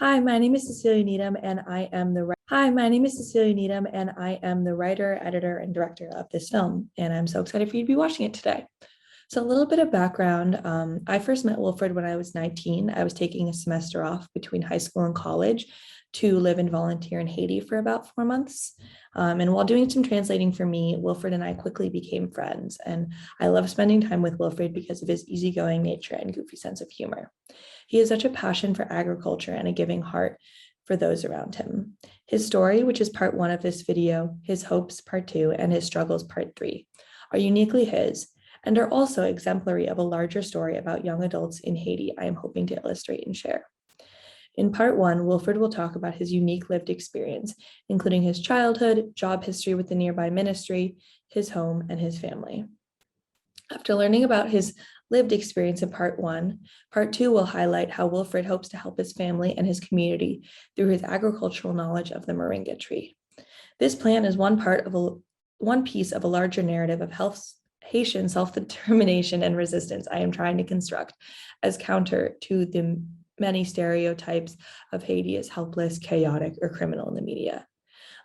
Hi, my name is Cecilia Needham, and Hi, my name is Cecilia Needham, and I am the writer, editor, and director of this film. And I'm so excited for you to be watching it today. So, a little bit of background. I first met Wilfred when I was 19. I was taking a semester off between high school and college to live and volunteer in Haiti for about 4 months. And while doing some translating for me, Wilfred and I quickly became friends. And I love spending time with Wilfred because of his easygoing nature and goofy sense of humor. He has such a passion for agriculture and a giving heart for those around him. His story, which is part one of this video, his hopes, part two, and his struggles, part three, are uniquely his and are also exemplary of a larger story about young adults in Haiti I am hoping to illustrate and share. In part one, Wilfred will talk about his unique lived experience, including his childhood, job history with the nearby ministry, his home, and his family. After learning about his lived experience in part one, part two will highlight how Wilfred hopes to help his family and his community through his agricultural knowledge of the moringa tree. This plan is one piece of a larger narrative of Haitian self-determination and resistance I am trying to construct as counter to the many stereotypes of Haiti as helpless, chaotic, or criminal in the media.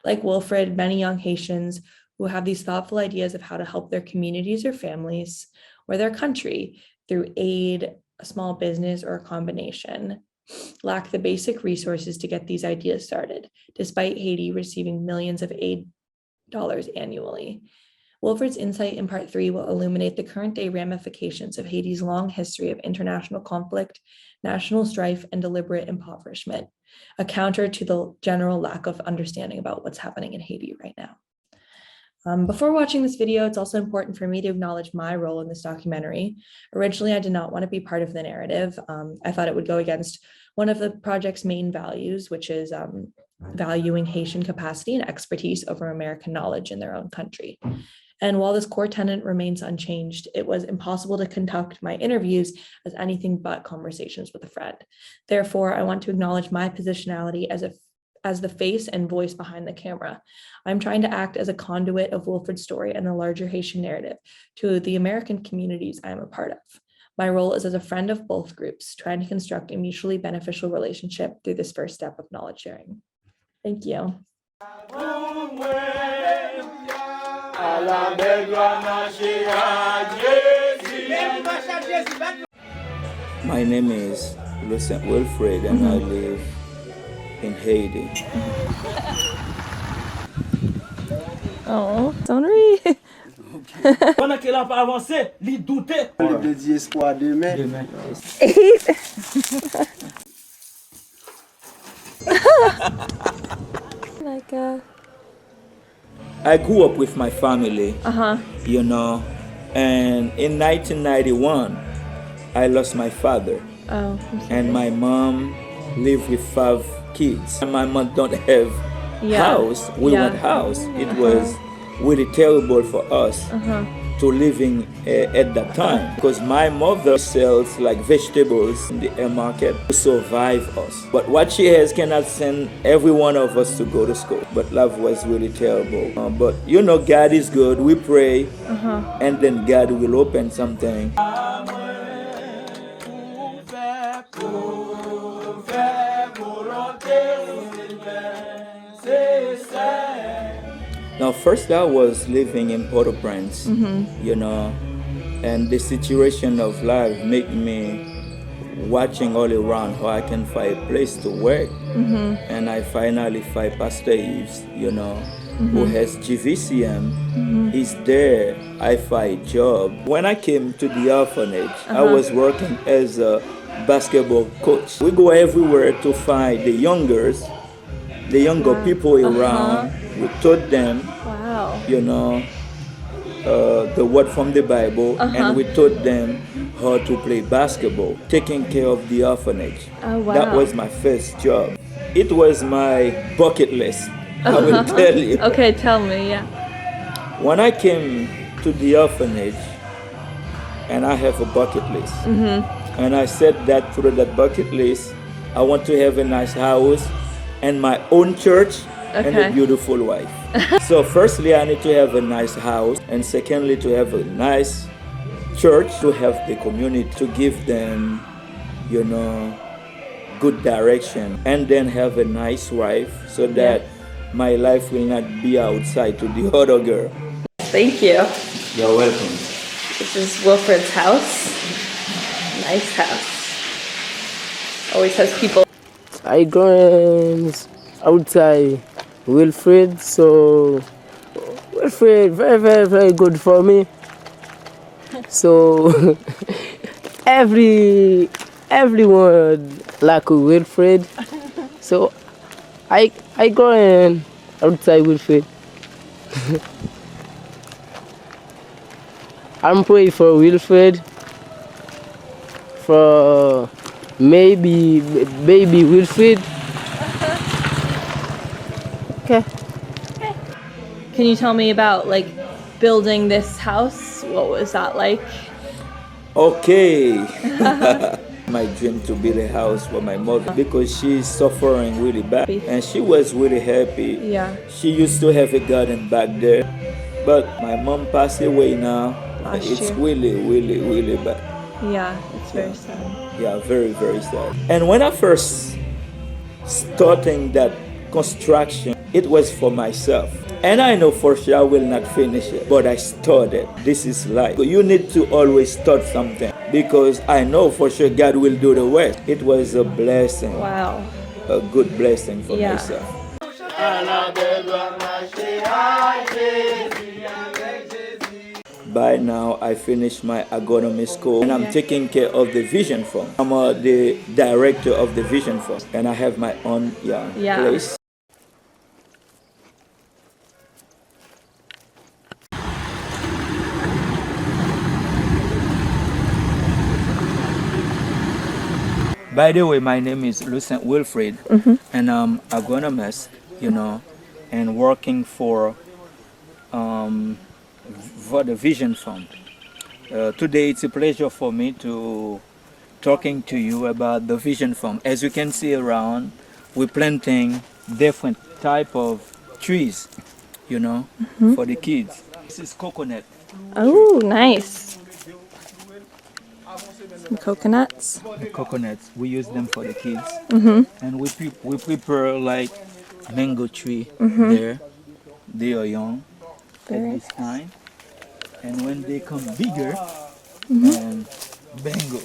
Like Wilfred, many young Haitians who have these thoughtful ideas of how to help their communities or families or their country through aid, a small business, or a combination, lack the basic resources to get these ideas started, despite Haiti receiving millions of aid dollars annually. Wilfred's insight in part three will illuminate the current day ramifications of Haiti's long history of international conflict, national strife, and deliberate impoverishment, a counter to the general lack of understanding about what's happening in Haiti right now. Before watching this video, it's also important for me to acknowledge my role in this documentary. Originally, I did not want to be part of the narrative. I thought it would go against one of the project's main values, which is valuing Haitian capacity and expertise over American knowledge in their own country. And while this core tenet remains unchanged, it was impossible to conduct my interviews as anything but conversations with a friend. Therefore, I want to acknowledge my positionality as the face and voice behind the camera. I'm trying to act as a conduit of Wilfred's story and the larger Haitian narrative to the American communities I am a part of. My role is as a friend of both groups, trying to construct a mutually beneficial relationship through this first step of knowledge sharing. Thank you. My name is Lucien Wilfred and I live in Haiti. Oh, Sonnery. Pendant qu'elle a pas avancé, il doutait. Le dit espoir demain. I grew up with my family, you know, and in 1991, I lost my father. Oh, and my mom lived with 5 kids. And my mom don't have house. We want house. It was really terrible for us to living at that time because my mother sells like vegetables in the air market to survive us. But what she has cannot send every one of us to go to school. But life was really terrible. But you know, God is good. We pray, and then God will open something. Now, first I was living in Port-au-Prince, you know, and the situation of life made me watching all around how I can find a place to work. And I finally find Pastor Yves, you know, who has GVCM. He's there. I find a job. When I came to the orphanage, I was working as a basketball coach. We go everywhere to find the younger people around. We taught them, you know, the word from the Bible, and we taught them how to play basketball, taking care of the orphanage. That was my first job. It was my bucket list, I will tell you. Okay, tell me, yeah. When I came to the orphanage, and I have a bucket list, and I said that through that bucket list, I want to have a nice house and my own church and a beautiful wife. So firstly, I need to have a nice house, and secondly, to have a nice church, to have the community, to give them, you know, good direction, and then have a nice wife so that my life will not be outside to the other girl. Thank you. You're welcome. This is Wilfred's house. Nice house. Always has people. I go outside Wilfred, so Wilfred very, very, very good for me. So everyone like Wilfred. So I go outside Wilfred. I'm praying for Wilfred, for maybe baby Wilfred. Okay. Can you tell me about like building this house? What was that like? Okay. My dream to build a house for my mother because she's suffering really bad and she was really happy. Yeah. She used to have a garden back there, but my mom passed away now. It's really, really, really bad. Yeah, it's very sad. Yeah, very, very sad. And when I first starting that construction, it was for myself. And I know for sure I will not finish it, but I started. This is life. You need to always start something because I know for sure God will do the rest. It was a blessing. Wow. A good blessing for Yeah. myself. By now, I finished my agronomy school and I'm taking care of the vision fund. I'm the director of the vision fund and I have my own place. By the way, my name is Lucent Wilfred and I'm agronomist, and working for the Vision Fund. Today it's a pleasure for me to talking to you about the Vision Fund. As you can see around, we're planting different type of trees, for the kids. This is coconut. Oh, nice. Some coconuts. The coconuts, we use them for the kids. And we prepare like mango tree there. They are young at this time. And when they come bigger, and mango.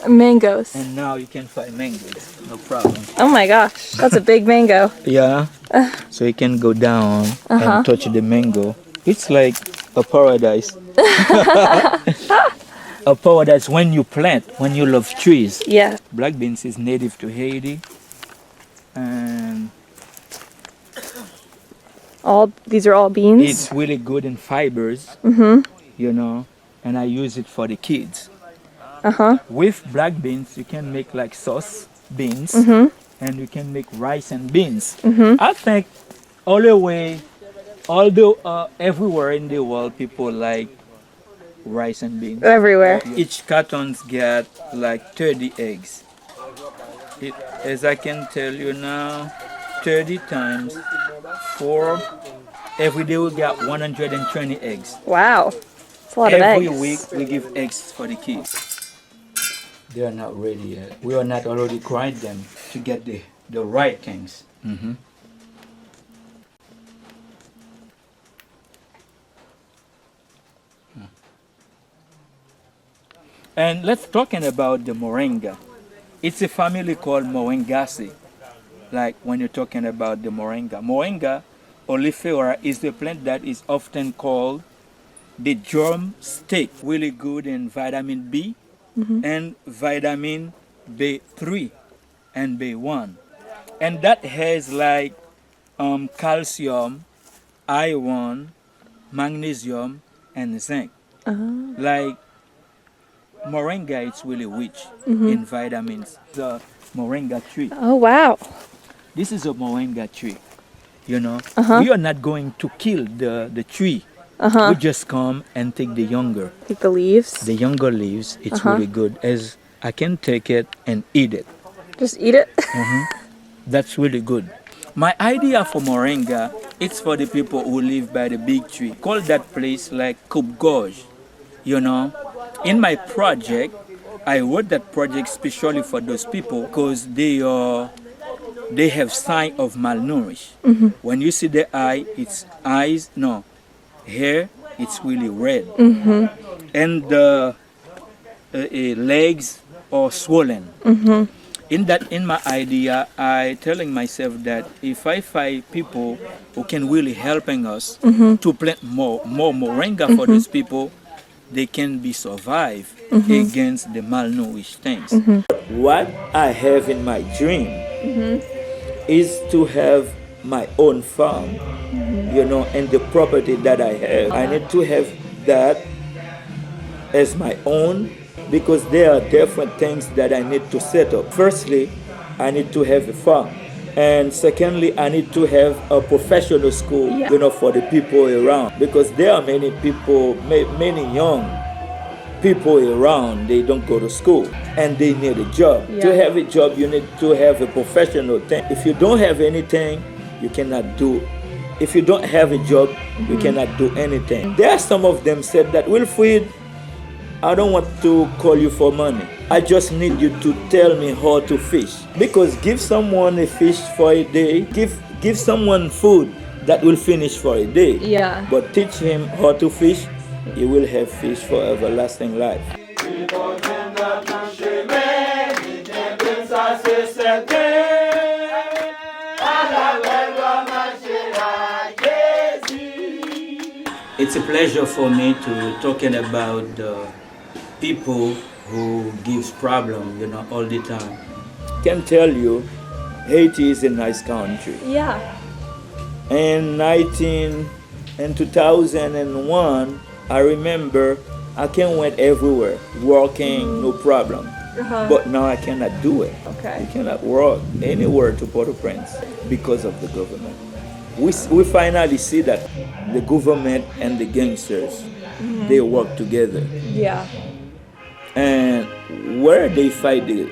Mangoes. And now you can find mangoes, no problem. Oh my gosh, that's a big mango. Yeah. So you can go down and touch the mango. It's like a paradise. A paradise when you plant, when you love trees. Yeah. Black beans is native to Haiti. And these are all beans? it's really good in fibers, and I use it for the kids. With black beans, you can make like sauce beans, and you can make rice and beans. I think everywhere in the world, people like rice and beans. Everywhere. Each cartons get like 30 eggs. As I can tell you now, 30 times 4. Every day we got 120 eggs. Wow. That's a lot of eggs. Every week we give eggs for the kids. They are not ready yet. We are not already grind them to get the right things. And let's talking about the moringa. It's a family called Moringaceae. Like when you're talking about the moringa. Moringa oleifera is the plant that is often called the drumstick. Really good in vitamin B and vitamin B3 and B1. And that has like calcium, iron, magnesium, and zinc. Like moringa, it's really rich in vitamins. The moringa tree. Oh, wow. This is a moringa tree. We are not going to kill the tree. We just come and take the younger. Take the leaves. The younger leaves, it's really good. As I can take it and eat it. Just eat it. That's really good. My idea for moringa, it's for the people who live by the big tree. Call that place like Coupe Gorge. In my project, I wrote that project especially for those people because they have sign of malnourished. When you see the eye, it's eyes, no, hair, it's really red, and the legs are swollen. In my idea, I telling myself that if I find people who can really helping us to plant more moringa for those people, they can be survive against the malnourished things. What I have in my dream is to have my own farm, and the property that I have. I need to have that as my own because there are different things that I need to set up. Firstly, I need to have a farm. And secondly, I need to have a professional school, for the people around. Because there are many people, many young people around, they don't go to school and they need a job. To have a job, you need to have a professional thing. If you don't have anything, you cannot do. If you don't have a job, you cannot do anything. There are some of them said that, Wilfried, I don't want to call you for money. I just need you to tell me how to fish. Because give someone a fish for a day, give someone food that will finish for a day. Yeah. But teach him how to fish, he will have fish for everlasting life. It's a pleasure for me to talking about people who gives problem, all the time. Can tell you, Haiti is a nice country. Yeah. In 2001, I remember I can went everywhere, working, no problem. But now I cannot do it. Okay. You cannot work anywhere to Port-au-Prince because of the government. We finally see that the government and the gangsters, they work together. Yeah. And where they fight the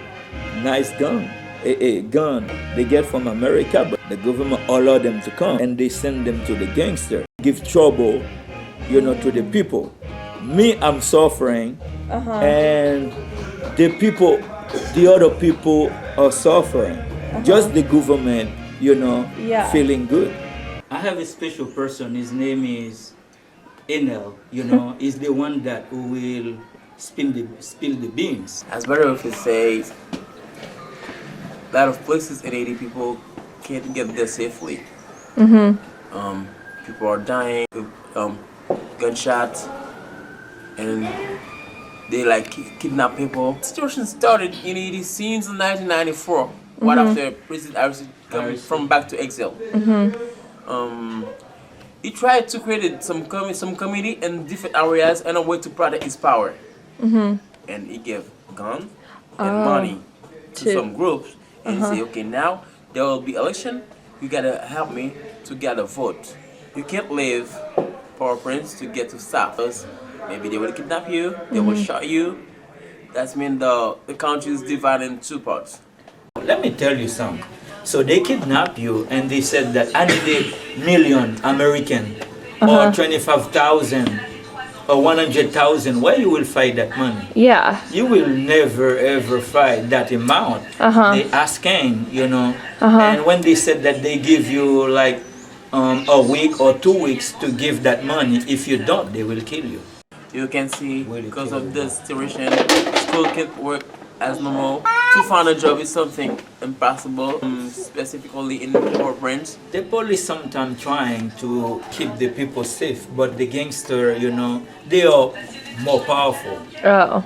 nice gun, a gun they get from America, but the government allow them to come and they send them to the gangster, give trouble, to the people. Me, I'm suffering, and the other people are suffering. Just the government, feeling good. I have a special person. His name is Enel. Is the one that will spill the beans. As Brother Wilfried says, a lot of places in Haiti people can't get there safely. People are dying, gunshots, and they kidnap people. The situation started in Haiti since 1994, right after President Harris came from back to exile. He tried to create some committee in different areas and a way to protect his power. And he gave guns and money to some groups. And he said, okay, now there will be election. You gotta help me to get a vote. You can't leave Port-au-Prince to get to South. Maybe they will kidnap you, they will shot you. That means the country is divided in two parts. Let me tell you something. So they kidnap you and they said that I need 1 million American or 25,000 or 100,000. Where you will find that money? Yeah. You will never ever find that amount. They asking, And when they said that they give you like a week or 2 weeks to give that money, if you don't, they will kill you. You can see because of this situation, school can't work as normal. To find a job is something impossible, specifically in Port-au-Prince. The police sometimes trying to keep the people safe, but the gangster, they are more powerful. Oh.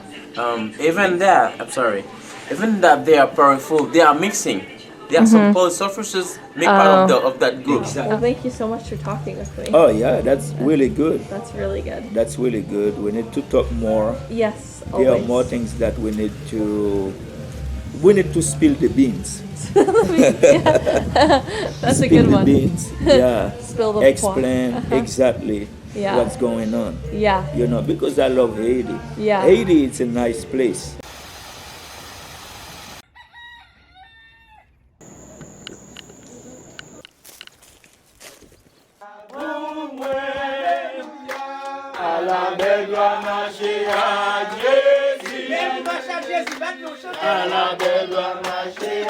Even that they are powerful, they are mixing. There are some police officers make part of that group. Exactly. Well, thank you so much for talking with me. Oh yeah, that's really good. That's really good. That's really good. We need to talk more. Yes, There are always. more things that we need to spill the beans. That's a Spill good the one. beans. Yeah. Spill the Explain exactly Yeah. what's going on. Yeah. Because I love Haiti. Yeah. Haiti is a nice place. À la belle gloire, À la belle doit marcher.